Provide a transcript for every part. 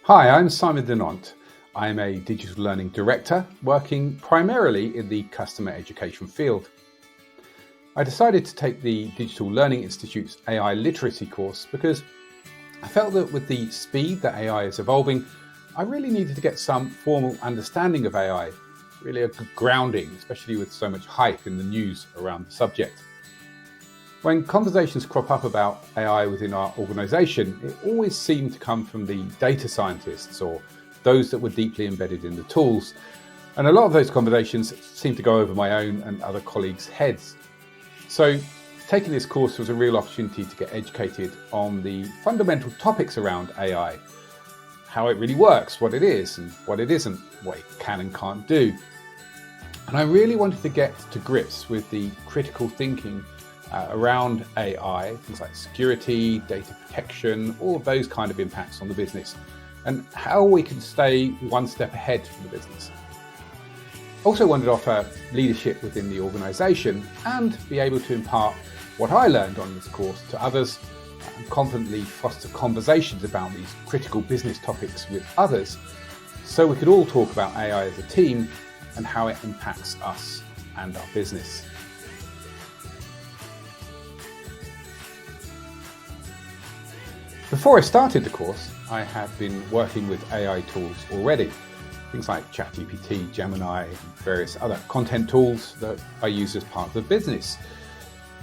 Hi, I'm Simon Dunant. I'm a digital learning director working primarily in the customer education field. I decided to take the Digital Learning Institute's AI literacy course because I felt that with the speed that AI is evolving, I really needed to get some formal understanding of AI, really a good grounding, especially with so much hype in the news around the subject. When conversations crop up about AI within our organisation, it always seemed to come from the data scientists or those that were deeply embedded in the tools. And a lot of those conversations seemed to go over my own and other colleagues' heads. So taking this course was a real opportunity to get educated on the fundamental topics around AI, how it really works, what it is and what it isn't, what it can and can't do. And I really wanted to get to grips with the critical thinking around AI, things like security, data protection, all of those kind of impacts on the business, and how we can stay one step ahead from the business. Also wanted to offer leadership within the organisation and be able to impart what I learned on this course to others and confidently foster conversations about these critical business topics with others so we could all talk about AI as a team and how it impacts us and our business. Before I started the course, I had been working with AI tools already, things like ChatGPT, Gemini, and various other content tools that I use as part of the business.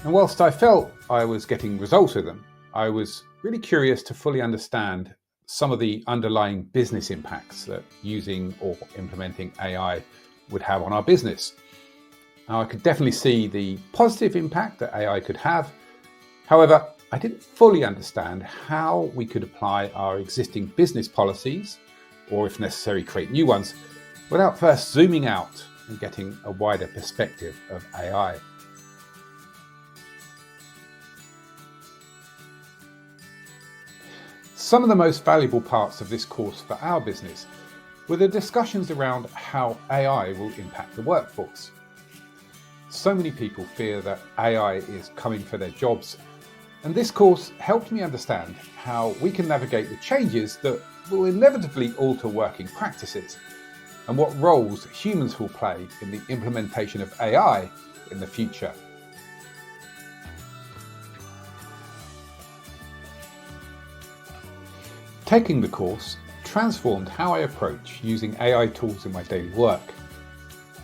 And whilst I felt I was getting results with them, I was really curious to fully understand some of the underlying business impacts that using or implementing AI would have on our business. Now, I could definitely see the positive impact that AI could have. However, I didn't fully understand how we could apply our existing business policies, or if necessary, create new ones, without first zooming out and getting a wider perspective of AI. Some of the most valuable parts of this course for our business were the discussions around how AI will impact the workforce. So many people fear that AI is coming for their jobs, and this course helped me understand how we can navigate the changes that will inevitably alter working practices and what roles humans will play in the implementation of AI in the future. Taking the course transformed how I approach using AI tools in my daily work.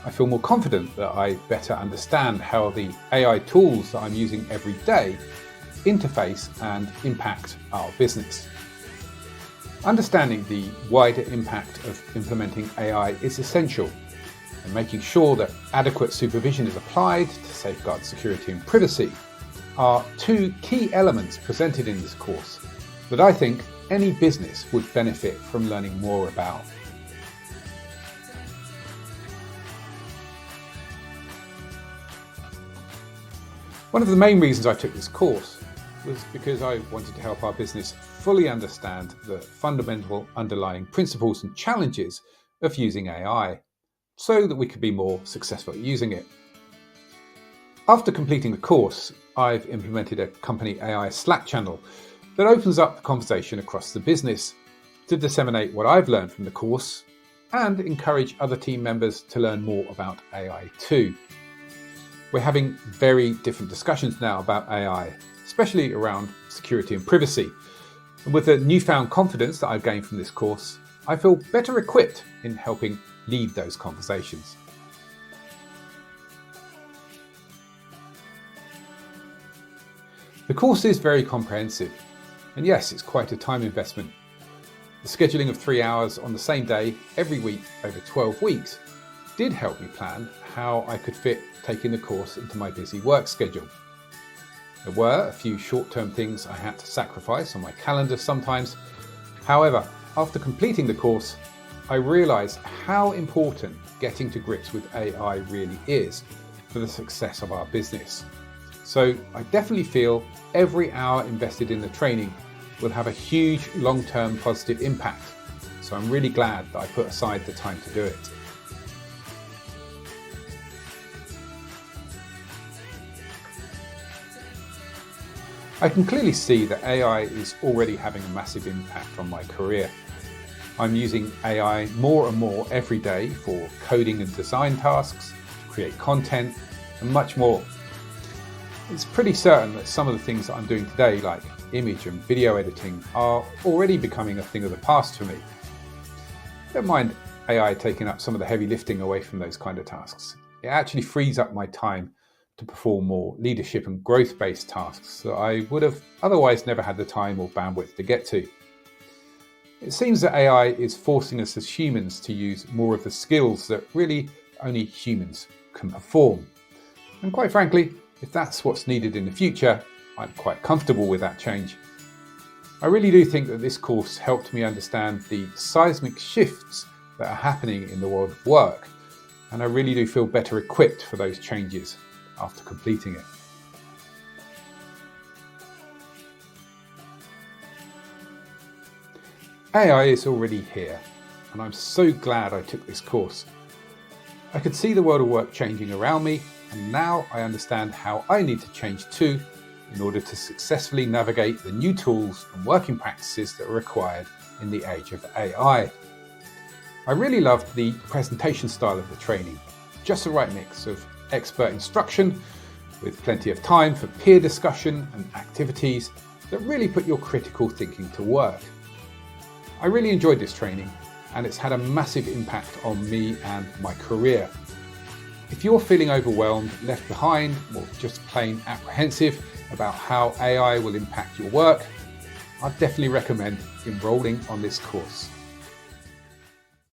I feel more confident that I better understand how the AI tools that I'm using every day interface and impact our business. Understanding the wider impact of implementing AI is essential, and making sure that adequate supervision is applied to safeguard security and privacy are two key elements presented in this course that I think any business would benefit from learning more about. One of the main reasons I took this course was because I wanted to help our business fully understand the fundamental underlying principles and challenges of using AI so that we could be more successful at using it. After completing the course, I've implemented a company AI Slack channel that opens up the conversation across the business to disseminate what I've learned from the course and encourage other team members to learn more about AI too. We're having very different discussions now about AI, especially around security and privacy. And with the newfound confidence that I've gained from this course, I feel better equipped in helping lead those conversations. The course is very comprehensive, and yes, it's quite a time investment. The scheduling of 3 hours on the same day every week over 12 weeks did help me plan how I could fit taking the course into my busy work schedule. There were a few short-term things I had to sacrifice on my calendar sometimes. However, after completing the course, I realised how important getting to grips with AI really is for the success of our business. So I definitely feel every hour invested in the training will have a huge long-term positive impact. So I'm really glad that I put aside the time to do it. I can clearly see that AI is already having a massive impact on my career. I'm using AI more and more every day for coding and design tasks, to create content, and much more. It's pretty certain that some of the things that I'm doing today, like image and video editing, are already becoming a thing of the past for me. Don't mind AI taking up some of the heavy lifting away from those kind of tasks. It actually frees up my time to perform more leadership and growth-based tasks that I would have otherwise never had the time or bandwidth to get to. It seems that AI is forcing us as humans to use more of the skills that really only humans can perform. And quite frankly, if that's what's needed in the future, I'm quite comfortable with that change. I really do think that this course helped me understand the seismic shifts that are happening in the world of work, and I really do feel better equipped for those changes after completing it. AI is already here, and I'm so glad I took this course. I could see the world of work changing around me, and now I understand how I need to change too in order to successfully navigate the new tools and working practices that are required in the age of AI. I really loved the presentation style of the training, just the right mix of expert instruction with plenty of time for peer discussion and activities that really put your critical thinking to work. I really enjoyed this training, and it's had a massive impact on me and my career. If you're feeling overwhelmed, left behind, or just plain apprehensive about how AI will impact your work, I'd definitely recommend enrolling on this course.